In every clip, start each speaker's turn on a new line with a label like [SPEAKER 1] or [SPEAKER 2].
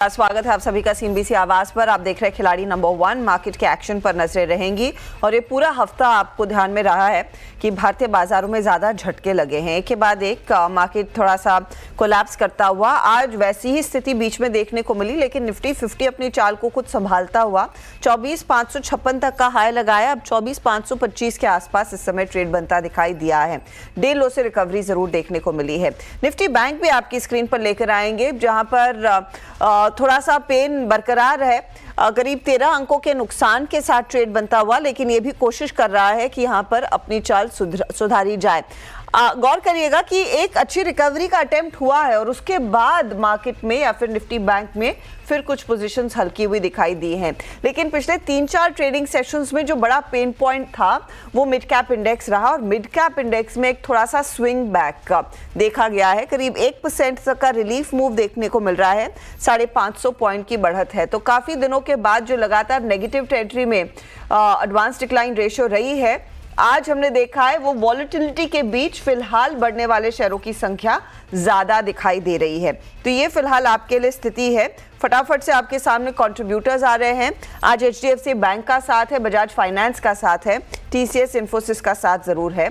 [SPEAKER 1] स्वागत है आप सभी का सीएनबीसी आवाज पर। आप देख रहे हैं खिलाड़ी नंबर 1। मार्केट के एक्शन पर नजरें रहेंगी और ये पूरा हफ्ता आपको ध्यान में रहा है कि भारतीय बाजारों में ज्यादा झटके लगे हैं, एक के बाद एक मार्केट थोड़ा सा कोलैप्स करता हुआ। आज वैसी ही स्थिति बीच में देखने को मिली, लेकिन निफ्टी 50 अपनी चाल को खुद संभालता हुआ 24,556 तक का हाई लगाया। अब 24,525 के आसपास इस समय ट्रेड बनता दिखाई दिया है। डे लो से रिकवरी जरूर देखने को मिली है। निफ्टी बैंक भी आपकी स्क्रीन पर लेकर आएंगे, जहां पर थोड़ा सा पेन बरकरार है। करीब 13 अंकों के नुकसान के साथ ट्रेड बनता हुआ, लेकिन ये भी कोशिश कर रहा है कि यहां पर अपनी चाल सुधारी जाए। गौर करिएगा कि एक अच्छी रिकवरी का अटेम्प्ट हुआ है और उसके बाद मार्केट में या फिर निफ्टी बैंक में फिर कुछ पोजीशंस हल्की हुई दिखाई दी हैं। लेकिन पिछले 3-4 ट्रेडिंग सेशंस में जो बड़ा पेन पॉइंट था वो मिड कैप इंडेक्स रहा और मिड कैप इंडेक्स में एक थोड़ा सा स्विंग बैक देखा गया है। करीब 1% तक का रिलीफ मूव देखने को मिल रहा है। 550 पॉइंट की बढ़त है, तो काफी दिनों के बाद जो लगातार नेगेटिव टेरिटरी में एडवांस डिक्लाइन रेशियो रही है, आज हमने देखा है वो वॉलेटिलिटी के बीच फिलहाल बढ़ने वाले शेयरों की संख्या ज्यादा दिखाई दे रही है। तो ये फिलहाल आपके लिए स्थिति है। फटाफट से आपके सामने कंट्रीब्यूटर्स आ रहे हैं। आज एचडीएफसी बैंक का साथ है, बजाज फाइनेंस का साथ है, टीसीएस इन्फोसिस का साथ जरूर है।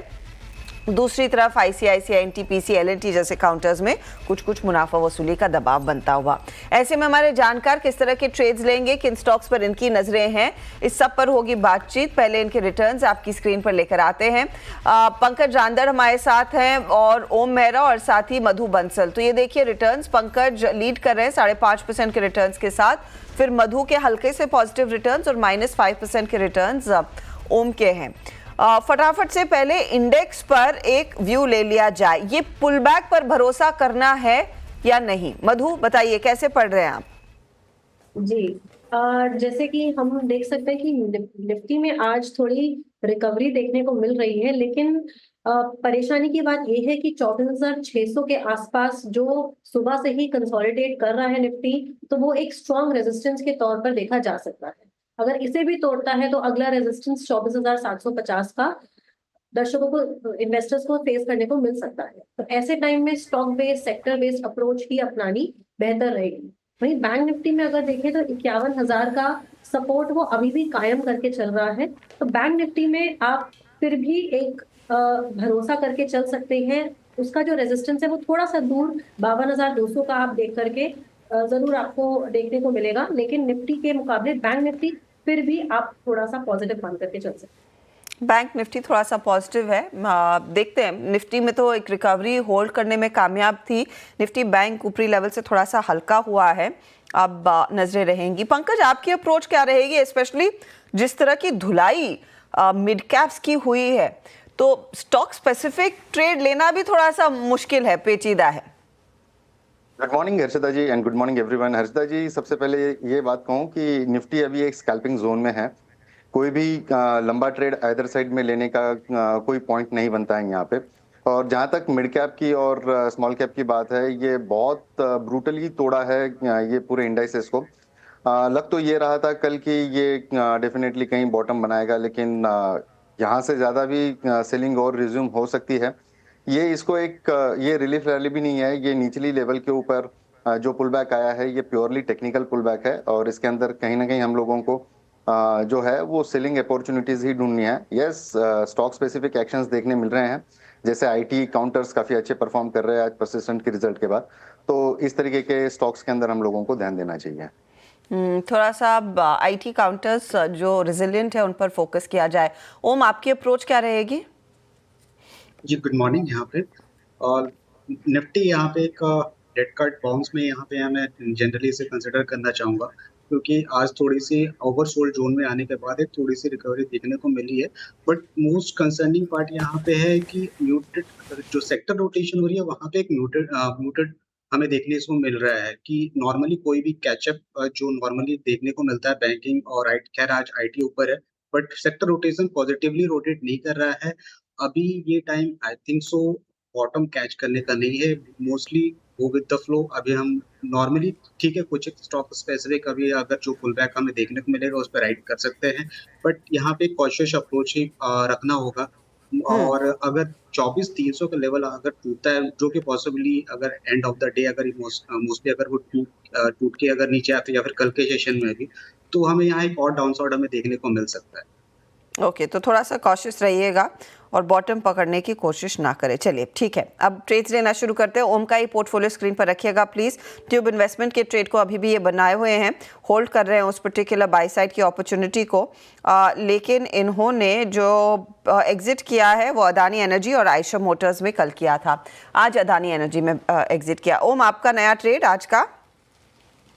[SPEAKER 1] दूसरी तरफ आईसीआईसीआई, एनटीपीसी, एलएनटी जैसे काउंटर्स में कुछ मुनाफा वसूली का दबाव बनता हुआ। ऐसे में हमारे जानकार किस तरह के ट्रेड्स लेंगे, किन स्टॉक्स पर इनकी नजरें हैं, इस सब पर होगी बातचीत। पहले इनके रिटर्न्स आपकी स्क्रीन पर लेकर आते हैं। पंकज रांदड़ हमारे साथ हैं और ओम मेहरा और साथ ही मधु बंसल। तो ये देखिए रिटर्न्स, पंकज लीड कर रहे हैं 5.5% के रिटर्न्स के साथ, फिर मधु के हल्के से पॉजिटिव रिटर्न्स और -5% के रिटर्न्स ओम के हैं। फटाफट से पहले इंडेक्स पर एक व्यू ले लिया जाए। ये पुल बैक पर भरोसा करना है या नहीं? मधु बताइए, कैसे पढ़ रहे हैं आप?
[SPEAKER 2] जी, जैसे कि हम देख सकते हैं कि निफ्टी में आज थोड़ी रिकवरी देखने को मिल रही है, लेकिन परेशानी की बात यह है कि 24,600 के आसपास जो सुबह से ही कंसोलिडेट कर रहा है निफ्टी, तो वो एक स्ट्रॉन्ग रेजिस्टेंस के तौर पर देखा जा सकता है। अगर इसे भी तोड़ता है तो अगला रेजिस्टेंस 24,750 का दर्शकों को, इन्वेस्टर्स को फेस करने को मिल सकता है। तो ऐसे टाइम में stock based, sector based approach ही अपनानी बेहतर रहेगी। वहीं बैंक निफ्टी में अगर देखें तो 51,000 का सपोर्ट वो अभी भी कायम करके चल रहा है। तो बैंक निफ्टी में आप फिर भी एक भरोसा करके चल सकते हैं। उसका जो रेजिस्टेंस है वो थोड़ा सा दूर 52,200 का आप देख करके जरूर आपको देखने को मिलेगा, लेकिन निफ्टी के मुकाबले बैंक निफ्टी फिर भी आप थोड़ा सा पॉजिटिव मान करके चल सकते हैं।
[SPEAKER 1] बैंक निफ्टी थोड़ा सा पॉजिटिव है। देखते हैं, निफ्टी में तो एक रिकवरी होल्ड करने में कामयाब थी। निफ्टी बैंक ऊपरी लेवल से थोड़ा सा हल्का हुआ है। अब नजरें रहेंगी। पंकज, आपकी अप्रोच क्या रहेगी, स्पेशली जिस तरह की धुलाई मिड कैप्स की हुई है, तो स्टॉक स्पेसिफिक ट्रेड लेना भी थोड़ा सा मुश्किल है, पेचीदा है।
[SPEAKER 3] Good morning Harshita ji and good morning everyone. Harshita ji, सबसे पहले ये बात कहूँ कि निफ्टी अभी एक स्कैल्पिंग जोन में है। कोई भी लंबा ट्रेड आइदर साइड में लेने का कोई पॉइंट नहीं बनता है यहाँ पे। और जहाँ तक मिड कैप की और स्मॉल कैप की बात है, ये बहुत ब्रूटली तोड़ा है ये पूरे इंडाइसेस को। लग तो ये रहा था कल कि ये डेफिनेटली कहीं बॉटम बनाएगा, लेकिन यहाँ से ज़्यादा भी सेलिंग और रिज्यूम हो सकती है। ये इसको एक ये रिलीफ रैली भी नहीं है। ये निचली लेवल के ऊपर जो पुल बैक आया है, ये प्योरली टेक्निकल पुल बैक है और इसके अंदर कहीं ना कहीं हम लोगों को जो है वो सेलिंग अपॉर्चुनिटीज ही ढूंढनी है। यस, स्टॉक स्पेसिफिक एक्शंस देखने मिल रहे हैं, जैसे आईटी काउंटर्स काफी अच्छे परफॉर्म कर रहे हैं आज परसिस्टेंट के रिजल्ट के बाद। तो इस तरीके के स्टॉक्स के अंदर हम लोगों को ध्यान देना चाहिए।
[SPEAKER 1] थोड़ा सा आईटी काउंटर्स जो रेजिलिएंट है उन पर फोकस किया जाए। ओम, आपकी अप्रोच क्या रहेगी?
[SPEAKER 4] जी, गुड मॉर्निंग। यहाँ पे और निफ्टी यहाँ पे एक डेड कट बाउंस में यहाँ पे मैं जनरली इसे कंसिडर करना चाहूँगा, क्योंकि आज थोड़ी सी ओवरसोल्ड जोन में आने के बाद एक थोड़ी सी रिकवरी देखने को मिली है। बट मोस्ट कंसर्निंग पार्ट यहाँ पे है कि म्यूटेड जो सेक्टर रोटेशन हो रही है वहाँ पे एक म्यूटेड हमें देखने को मिल रहा है कि नॉर्मली कोई भी कैचअप जो नॉर्मली देखने को मिलता है बैंकिंग और खैर आज आईटी ऊपर है, but sector rotation positively rotate नहीं कर रहा है। अभी ये time I think so bottom catch करने का नहीं है, mostly go with the flow. अभी हम नॉर्मली ठीक है, कुछ स्टॉक स्पेसिफिक अभी अगर जो पुल बैक हमें देखने को मिलेगा उस पर राइड कर सकते हैं, बट यहाँ पे कॉशियस अप्रोच ही रखना होगा। और अगर 24,300 का लेवल अगर टूटता है, जो कि पॉसिबली अगर एंड ऑफ द डे अगर मोस्टली अगर वो टूट के अगर नीचे आते या फिर कल के सेशन में भी, तो हमें यहाँ एक और डाउनसाइड हमें देखने को मिल सकता है।
[SPEAKER 1] ओके तो थोड़ा सा कॉशियस रहिएगा और बॉटम पकड़ने की कोशिश ना करें। चलिए ठीक है, अब ट्रेड्स लेना शुरू करते हैं। ओम का ही पोर्टफोलियो स्क्रीन पर रखिएगा प्लीज। ट्यूब इन्वेस्टमेंट के ट्रेड को अभी भी ये बनाए हुए हैं, होल्ड कर रहे हैं उस पर्टिकुलर बाई साइड की अपॉर्चुनिटी को, लेकिन इन्होंने जो एग्जिट किया है वो अदानी एनर्जी और आयशर मोटर्स में कल किया था, आज अदानी एनर्जी में एग्जिट किया। ओम आपका नया ट्रेड आज का?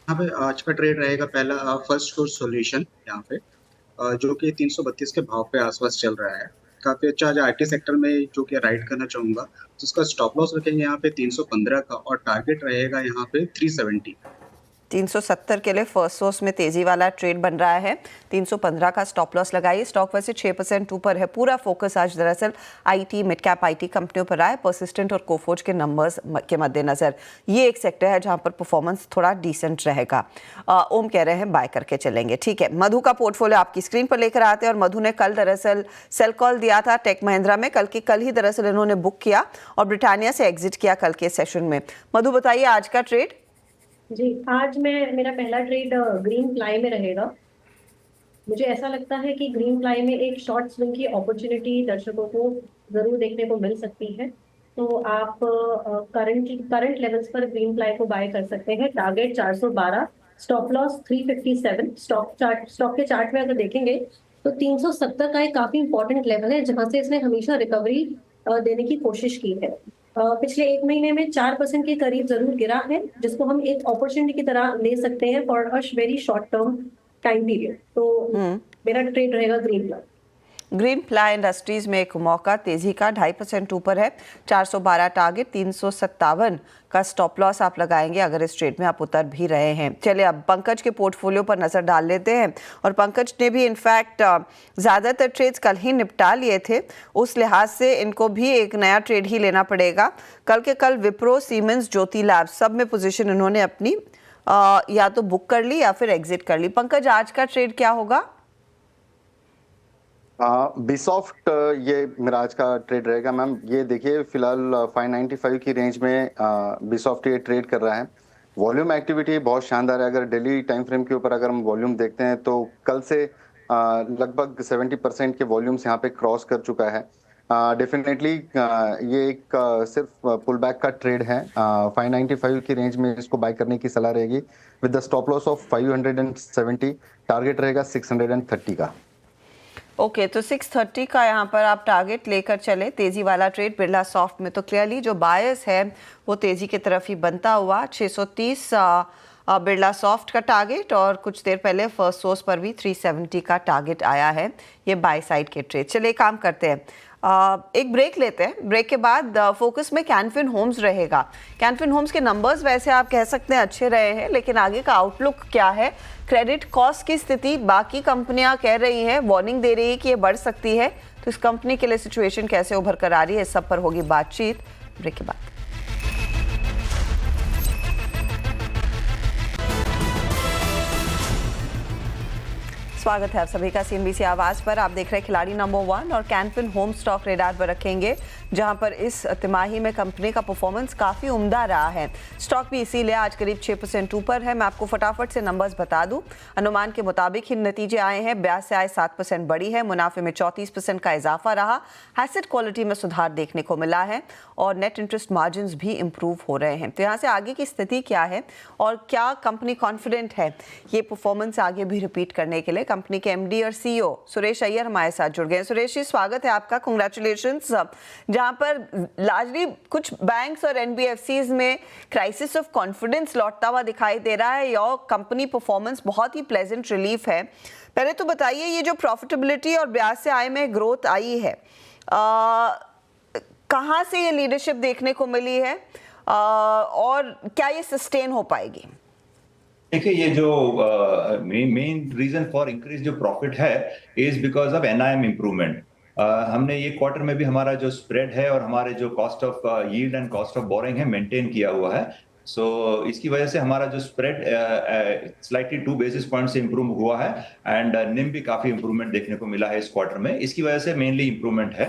[SPEAKER 4] यहाँ पे आज का ट्रेड रहेगा पहला फर्स्ट सोर्स सॉल्यूशन, यहाँ पे जो कि 332 के भाव पे आसपास चल रहा है। काफी अच्छा आज आईटी सेक्टर में जो कि राइड करना चाहूंगा, तो उसका स्टॉप लॉस रखेंगे यहाँ पे 315 का और टारगेट रहेगा यहाँ पे 370।
[SPEAKER 1] 370 के लिए फर्स्ट सोर्स में तेजी वाला ट्रेड बन रहा है। 315 का स्टॉप लॉस लगाइए। स्टॉक वैसे 6% ऊपर है। पूरा फोकस आज दरअसल आईटी, मिड कैप आईटी कंपनियों पर आया, परसिस्टेंट और कोफोर्ज के नंबर्स के मद्देनजर ये एक सेक्टर है जहां पर परफॉर्मेंस थोड़ा डिसेंट रहेगा। ओम कह रहे हैं बाय करके चलेंगे। ठीक है, मधु का पोर्टफोलियो आपकी स्क्रीन पर लेकर आते हैं और मधु ने कल दरअसल सेल कॉल दिया था टेक महिंद्रा में। कल ही दरअसल इन्होंने बुक किया और ब्रिटानिया से एग्जिट किया कल के सेशन में। मधु बताइए आज का ट्रेड?
[SPEAKER 2] जी, आज मेरा पहला ट्रेड ग्रीन प्लाई में रहेगा। मुझे ऐसा लगता है कि ग्रीन प्लाई में एक शॉर्ट स्विंग की अपॉर्चुनिटी दर्शकों को जरूर देखने को मिल सकती है, तो आप करंट लेवल्स पर ग्रीन प्लाई को बाय कर सकते हैं। Target 412, stop loss 357। स्टॉक के चार्ट में अगर देखेंगे तो 370 का एक काफी इंपॉर्टेंट लेवल है जहां से इसने हमेशा रिकवरी देने की कोशिश की है। पिछले एक महीने में 4% के करीब जरूर गिरा है, जिसको हम एक अपॉर्चुनिटी की तरह ले सकते हैं for a very short term time period. तो मेरा ट्रेड रहेगा green ply.
[SPEAKER 1] Green ply industries में एक मौका तेजी का 2.5% ऊपर है। 412 टारगेट, 357 का स्टॉप लॉस आप लगाएंगे अगर इस ट्रेड में आप उतर भी रहे हैं। चलिए अब पंकज के पोर्टफोलियो पर नजर डाल लेते हैं। और पंकज ने भी इनफैक्ट ज्यादातर ट्रेड्स कल ही निपटा लिए थे, उस लिहाज से इनको भी एक नया ट्रेड ही लेना पड़ेगा। कल विप्रो, सीमेंस, ज्योति लैब सब में पोजीशन इन्होंने अपनी या तो बुक कर ली या फिर एग्जिट कर ली। पंकज आज का ट्रेड क्या होगा?
[SPEAKER 3] बिसॉफ्ट ये मेरा आज का ट्रेड रहेगा मैम। ये देखिए फिलहाल 595 की रेंज में बिसॉफ्ट ये ट्रेड कर रहा है। वॉल्यूम एक्टिविटी बहुत शानदार है। अगर डेली टाइम फ्रेम के ऊपर अगर हम वॉल्यूम देखते हैं तो कल से लगभग 70% के वॉल्यूम्स यहाँ पे क्रॉस कर चुका है। डेफिनेटली ये एक सिर्फ पुल बैक का ट्रेड है। 595 की रेंज में इसको बाय करने की सलाह रहेगी with the stop loss of 570। Target रहेगा 630 का।
[SPEAKER 1] ओके तो 630 का यहाँ पर आप टारगेट लेकर चले। तेजी वाला ट्रेड बिरला सॉफ्ट में तो क्लियरली जो बायस है वो तेजी की तरफ ही बनता हुआ। 630 बिरला सॉफ्ट का टारगेट और कुछ देर पहले फर्स्ट सोर्स पर भी 370 का टारगेट आया है। ये बाय साइड के ट्रेड। चलिए काम करते हैं, एक ब्रेक लेते हैं। ब्रेक के बाद फोकस में कैनफिन होम्स रहेगा। कैनफिन होम्स के नंबर्स वैसे आप कह सकते हैं अच्छे रहे हैं, लेकिन आगे का आउटलुक क्या है, क्रेडिट कॉस्ट की स्थिति बाकी कंपनियां कह रही हैं, वार्निंग दे रही है कि ये बढ़ सकती है, तो इस कंपनी के लिए सिचुएशन कैसे उभर कर आ रही है, इस सब पर होगी बातचीत ब्रेक के बाद। स्वागत है आप सभी का सीएनबीसी आवाज पर। आप देख रहे हैं खिलाड़ी नंबर 1 और कैनफिन होम स्टॉक रेडार पर रखेंगे, जहां पर इस तिमाही में कंपनी का परफॉर्मेंस काफी उम्दा रहा है। स्टॉक भी इसीलिए आज करीब 6% ऊपर है। मैं आपको फटाफट से नंबर्स बता दूं। अनुमान के मुताबिक ही नतीजे आए हैं। ब्याज से आय 7% बढ़ी है, मुनाफे में 34% का इजाफा रहा, एसेट क्वालिटी में सुधार देखने को मिला है और नेट इंटरेस्ट मार्जिन भी इंप्रूव हो रहे हैं। तो यहाँ से आगे की स्थिति क्या है और क्या कंपनी कॉन्फिडेंट है ये परफॉर्मेंस आगे भी रिपीट करने के लिए? कंपनी के एमडी और सीईओ सुरेश अय्यर हमारे साथ जुड़ गए। सुरेश जी स्वागत है आपका, कांग्रेचुलेशंस। जहां पर लार्जली कुछ बैंक्स और एनबीएफसीज में क्राइसिस ऑफ कॉन्फिडेंस लौटता हुआ दिखाई दे रहा है और कंपनी परफॉर्मेंस बहुत ही प्लेजेंट रिलीफ है। पहले तो बताइए ये जो प्रॉफिटेबिलिटी और ब्याज से आय में ग्रोथ आई है, कहां से ये लीडरशिप देखने को मिली है और क्या ये सस्टेन हो पाएगी?
[SPEAKER 5] देखिए ये जो मेन रीजन फॉर इंक्रीज जो प्रॉफिट है is because of NIM improvement. हमने ये क्वार्टर में भी हमारा जो स्प्रेड है और हमारे जो cost of yield and cost of boring है मेंटेन किया हुआ है। सो इसकी वजह से हमारा जो स्प्रेड स्लाइटली 2 बेसिस पॉइंट से इंप्रूव हुआ है एंड निम भी काफी इंप्रूवमेंट देखने को मिला है इस क्वार्टर में। इसकी वजह से मेनली इंप्रूवमेंट है।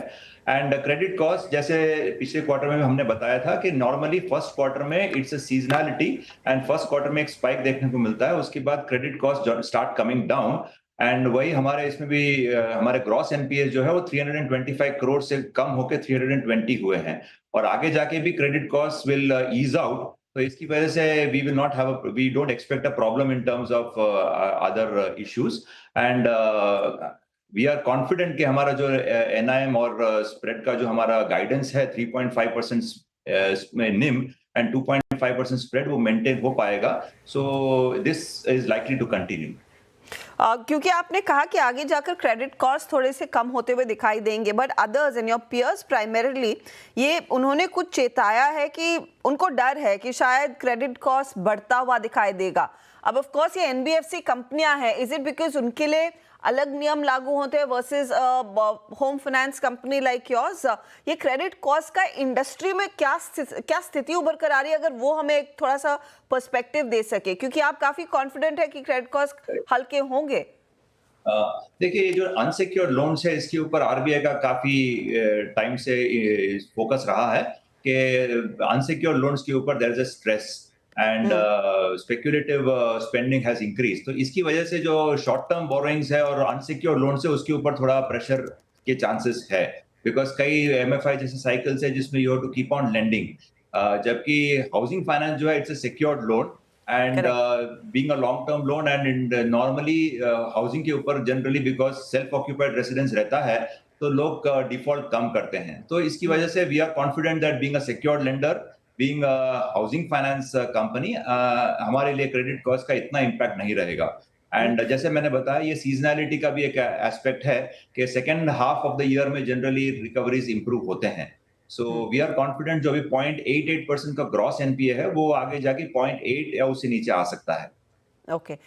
[SPEAKER 5] एंड क्रेडिट कॉस्ट जैसे पिछले क्वार्टर में हमने बताया था कि नॉर्मली फर्स्ट क्वार्टर में it's a seasonality and first quarter में एक स्पाइक देखने को मिलता है, उसके बाद credit cost start coming down and वही हमारे इसमें भी हमारे ग्रॉस एनपीएस जो है वो 325 करोड़ से कम होकर 320 हुए हैं और आगे जाके भी credit cost will ease out. तो इसकी वजह से we don't expect a problem in terms of other issues and we are confident कि हमारा जो एनआईएम और स्प्रेड का जो हमारा गाइडेंस है 3.5% में निम एंड 2.5% स्प्रेड वो मेंटेन हो पाएगा। So this is likely to continue.
[SPEAKER 1] क्योंकि आपने कहा कि आगे जाकर क्रेडिट कॉस्ट थोड़े से कम होते हुए दिखाई देंगे, but others and your piers primarily ये उन्होंने कुछ चेताया है कि उनको डर है कि शायद क्रेडिट कॉस्ट बढ़ता हुआ दिखाई देगा। अब ऑफ कोर्स ये एनबीएफसी कंपनियां हैं, इज इट बिकॉज उनके लिए अलग नियम लागू होते हैं versus home finance company like yours? ये क्रेडिट कॉस्ट का इंडस्ट्री में क्या स्थिति उभर कर आ रही है, अगर वो हमें एक थोड़ा सा पर्सपेक्टिव दे सके, क्योंकि आप काफी कॉन्फिडेंट है कि क्रेडिट कॉस्ट हल्के होंगे।
[SPEAKER 5] देखिए ये जो अनसिक्योर्ड लोन्स है इसके ऊपर आरबीआई का काफी टाइम से फोकस रहा है कि अनसिक्योर्ड लोन्स के ऊपर there is a stress and speculative spending has increase. तो इसकी वजह से जो शॉर्ट टर्म बोरोइंग्स है और अनसिक्योर्ड लोन्स है उसके ऊपर थोड़ा प्रेशर के चांसेस है, बिकॉज कई एमएफआई जैसे साइकिल्स है जिसमें you have to keep on lending, जबकि हाउसिंग फाइनेंस जो है it's a secured loan and being a long term loan and normally housing के ऊपर generally because self occupied residence रहता है तो लोग डिफॉल्ट कम करते हैं। तो इसकी वजह से we are confident that being a secured lender, being a housing finance company, हमारे लिए क्रेडिट कॉस्ट का इतना इम्पैक्ट नहीं रहेगा। एंड जैसे मैंने बताया ये सीजनैलिटी का भी एक एस्पेक्ट है कि second half of the year में जनरली रिकवरीज इंप्रूव होते हैं। सो वी आर कॉन्फिडेंट जो भी 0.88% का ग्रॉस एनपीए है वो आगे जाके 0.8 या उससे नीचे आ सकता है।
[SPEAKER 1] ओके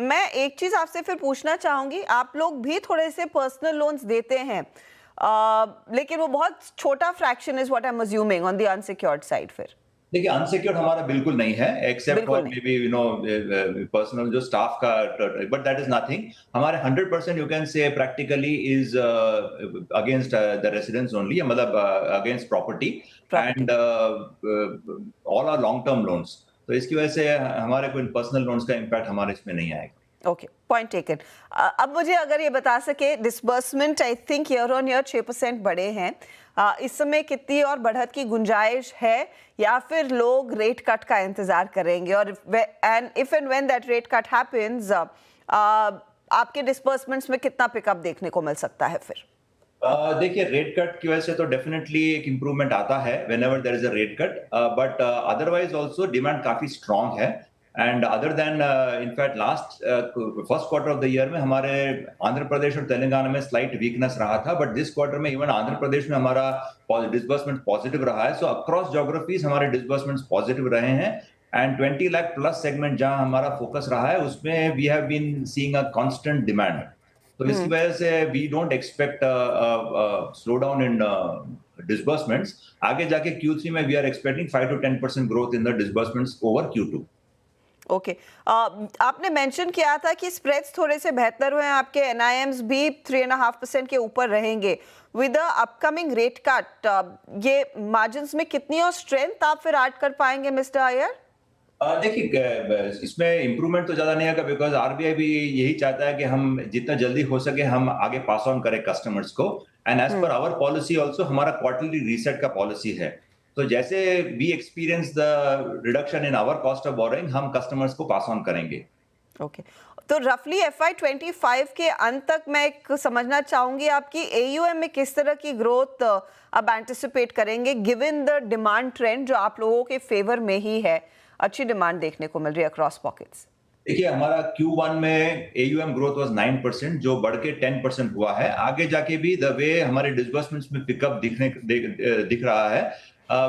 [SPEAKER 1] मैं एक चीज आपसे फिर पूछना चाहूंगी, आप लोग भी थोड़े से पर्सनल लोन्स देते हैं, लेकिन वो बहुत छोटा fraction is what I am assuming on the unsecured side. फिर
[SPEAKER 5] देखिए अनसिक्योर्ड हमारा बिल्कुल नहीं है except for maybe personal जो स्टाफ का, बट दैट इज नथिंग। हमारे 100% you can say practically is against the residents only, मतलब against property and all our long term loans. तो इसकी वजह से हमारे कोई पर्सनल लोन्स का इम्पैक्ट हमारे इसमें नहीं आएगा।
[SPEAKER 1] Okay, point taken. अब मुझे अगर ये बता सके, disbursement I think year on year 6% बढ़े हैं, इस समय कितनी और बढ़त की गुंजाइश है, या फिर लोग रेट कट का इंतजार करेंगे? और and if and when that rate cut happens, आपके डिसबर्समेंट्स में कितना पिकअप देखने को मिल सकता है फिर?
[SPEAKER 5] देखिए रेट कट की वजह से तो डेफिनेटली एक इंप्रूवमेंट आता है whenever there is a rate cut, but otherwise also demand काफी स्ट्रांग है। And other than in fact last first quarter of the year में हमारे आंध्र प्रदेश और तेलंगाना में स्लाइट वीकनेस रहा था, बट दिस क्वार्टर में इवन आंध्र प्रदेश में हमारा डिसबर्समेंट पॉजिटिव रहा है। सो अक्रॉस ज्योग्राफीज हमारे डिसबर्समेंट्स पॉजिटिव रहे हैं एंड 20 लाख प्लस सेगमेंट जहां हमारा फोकस रहा है उसमें we have been seeing a constant demand. तो इसकी वजह से we don't expect slow down in disbursements. आगे जाके Q3 में we are expecting 5 to 10% growth in the disbursements over Q2।
[SPEAKER 1] Okay, आपने मेंशन किया था कि स्प्रेड्स थोड़े से बेहतर हुए हैं, आपके एनआईएम्स भी 3.5% के ऊपर रहेंगे with the upcoming rate cut. ये मार्जिन्स में कितनी और स्ट्रेंथ आप फिर ऐड कर पाएंगे मिस्टर अय्यर?
[SPEAKER 5] देखिए इसमें इंप्रूवमेंट तो ज्यादा नहीं आएगा बिकॉज आरबीआई भी यही चाहता है कि हम जितना जल्दी हो सके हम आगे पास ऑन करें कस्टमर्स को, and as per our policy also हमारा क्वार्टरली रीसेट का पॉलिसी है। तो जैसे we experience the reduction in our cost of borrowing हम कस्टमर्स को पास ऑन करेंगे।
[SPEAKER 1] ओके, तो रफली FY25 के अंत तक मैं एक समझना चाहूंगी आपकी AUM में किस तरह की ग्रोथ अब एंटिसिपेट करेंगे गिवन द डिमांड ट्रेंड जो आप लोगों के फेवर में ही है, अच्छी डिमांड देखने को मिल रही है अक्रॉस पॉकेट्स?
[SPEAKER 5] देखिए हमारा Q1 में AUM ग्रोथ वाज 9% जो बढ़ के 10% हुआ है। आगे जाके भी द वे हमारे डिसबर्समेंट्स में पिकअप दिख रहा है,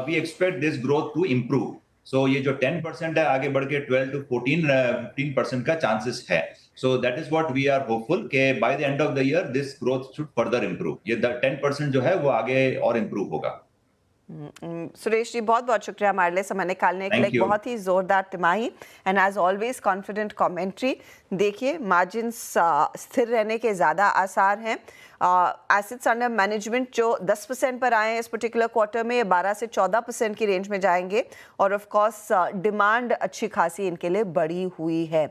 [SPEAKER 5] we expect this growth to improve. So ये जो 10% है आगे बढ़ के 12 to 15% का चांसेस है। So that is what we are hopeful के by the end of the year this growth should further improve. ये 10% जो है वो आगे और इम्प्रूव होगा।
[SPEAKER 1] सुरेश जी बहुत बहुत शुक्रिया हमारे लिए समय निकालने के
[SPEAKER 5] Thank
[SPEAKER 1] लिए।
[SPEAKER 5] you.
[SPEAKER 1] बहुत ही जोरदार तिमाही and as always confident commentary. देखिए मार्जिन स्थिर रहने के ज़्यादा आसार हैं। एसेट्स अंडर मैनेजमेंट जो 10% पर आए हैं इस पर्टिकुलर क्वार्टर में, ये 12 से 14% की रेंज में जाएंगे और ऑफ कोर्स डिमांड अच्छी खासी इनके लिए बढ़ी हुई है,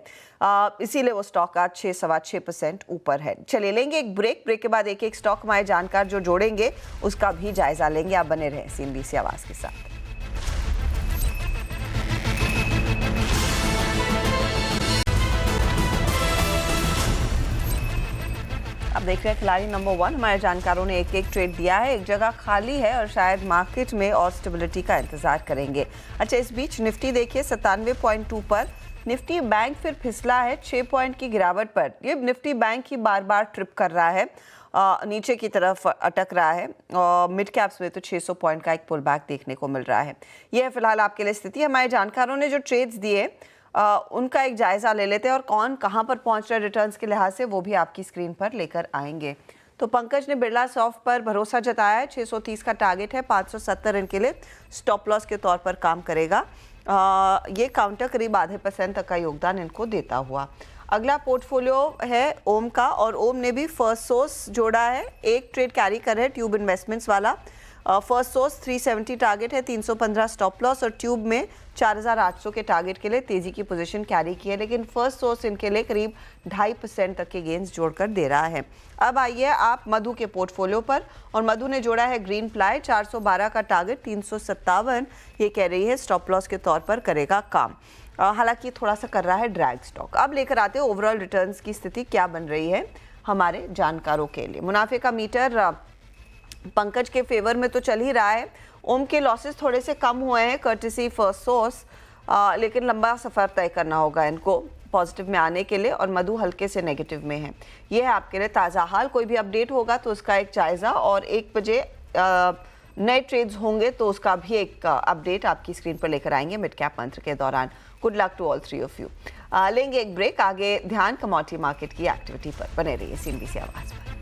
[SPEAKER 1] इसीलिए वो स्टॉक आज 6-6.25% ऊपर है। चलिए लेंगे एक ब्रेक के बाद एक एक स्टॉक हमारे जानकार जो जोड़ेंगे उसका भी जायजा लेंगे। आप बने रहें CNBC आवाज़ के साथ। अब देख रहे हैं खिलाड़ी नंबर 1। हमारे जानकारों ने एक एक ट्रेड दिया है, एक जगह खाली है और शायद मार्केट में और स्टेबिलिटी का इंतजार करेंगे। अच्छा, इस बीच निफ्टी देखिए 97.2 पर। निफ्टी बैंक फिर फिसला है 6 पॉइंट की गिरावट पर। ये निफ्टी बैंक ही बार बार ट्रिप कर रहा है, नीचे की तरफ अटक रहा है और मिड कैप्स में तो 600 पॉइंट का एक पुल बैक देखने को मिल रहा है। यह है फिलहाल आपके लिए स्थिति। हमारे जानकारों ने जो ट्रेड्स दिए उनका एक जायजा ले लेते हैं और कौन कहां पर पहुंच रहे रिटर्न्स के लिहाज से वो भी आपकी स्क्रीन पर लेकर आएंगे। तो पंकज ने बिरला सॉफ्ट पर भरोसा जताया है, 630 का टारगेट है, 570 इनके लिए स्टॉप लॉस के तौर पर काम करेगा। ये काउंटर करीब आधे % तक का योगदान इनको देता हुआ। अगला पोर्टफोलियो है ओम का और ओम ने भी फर्स्ट सोर्स जोड़ा है, एक ट्रेड कैरी कर रहे हैं ट्यूब इन्वेस्टमेंट्स वाला। फर्स्ट सोर्स 370 टारगेट है, 315 स्टॉप लॉस और ट्यूब में 4800 के टारगेट के लिए तेजी की पोजीशन कैरी की है, लेकिन फर्स्ट सोर्स इनके लिए करीब 2.5% तक के गेंस जोड़कर दे रहा है। अब आइए आप मधु के पोर्टफोलियो पर, और मधु ने जोड़ा है ग्रीन प्लाई, 412 का टारगेट, 357 ये कह रही है स्टॉप लॉस के तौर पर करेगा काम। हालांकि थोड़ा सा कर रहा है ड्रैग स्टॉक। अब लेकर आते हैं ओवरऑल रिटर्न्स की स्थिति क्या बन रही है हमारे जानकारों के लिए। मुनाफे का मीटर पंकज के फेवर में तो चल ही रहा है। ओम के लॉसेस थोड़े से कम हुए हैं कर्टेसी फर्स्ट सोर्स, लेकिन लंबा सफ़र तय करना होगा इनको पॉजिटिव में आने के लिए, और मधु हल्के से नेगेटिव में है। ये है आपके लिए ताज़ा हाल। कोई भी अपडेट होगा तो उसका एक जायज़ा, और 1 बजे नए ट्रेड्स होंगे तो उसका भी एक अपडेट आपकी स्क्रीन पर लेकर आएंगे मिड कैप मंत्र के दौरान। Good luck to all 3 of you. लेंगे एक ब्रेक, आगे ध्यान कमोडिटी मार्केट की एक्टिविटी पर। बने रहिए CNBC आवाज़ पर।